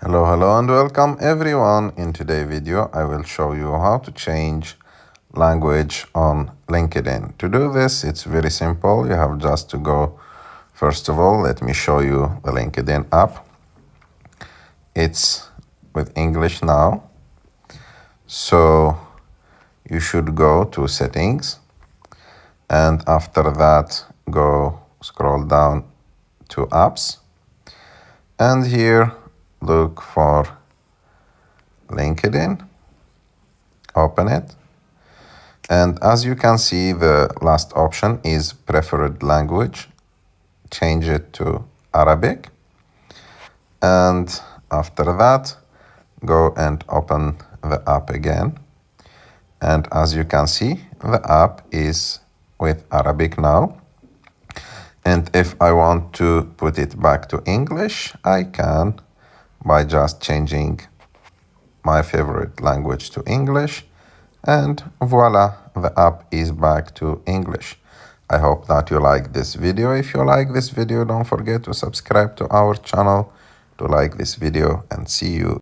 Hello and welcome everyone. In today's video, I will show you how to change language on LinkedIn. To do this, it's very simple. You have just to go, first of all, let me show you the LinkedIn app. It's with English now. So you should go to settings and after that, go scroll down to apps and here look for LinkedIn, open it, and as you can see the last option is preferred language. Change it to Arabic and after that go and open the app again, and as you can see the app is with Arabic now, and if I want to put it back to English I can by just changing my favorite language to English, and voila, the app is back to English. I hope that you like this video. If you like this video, don't forget to subscribe to our channel, to like this video, and see you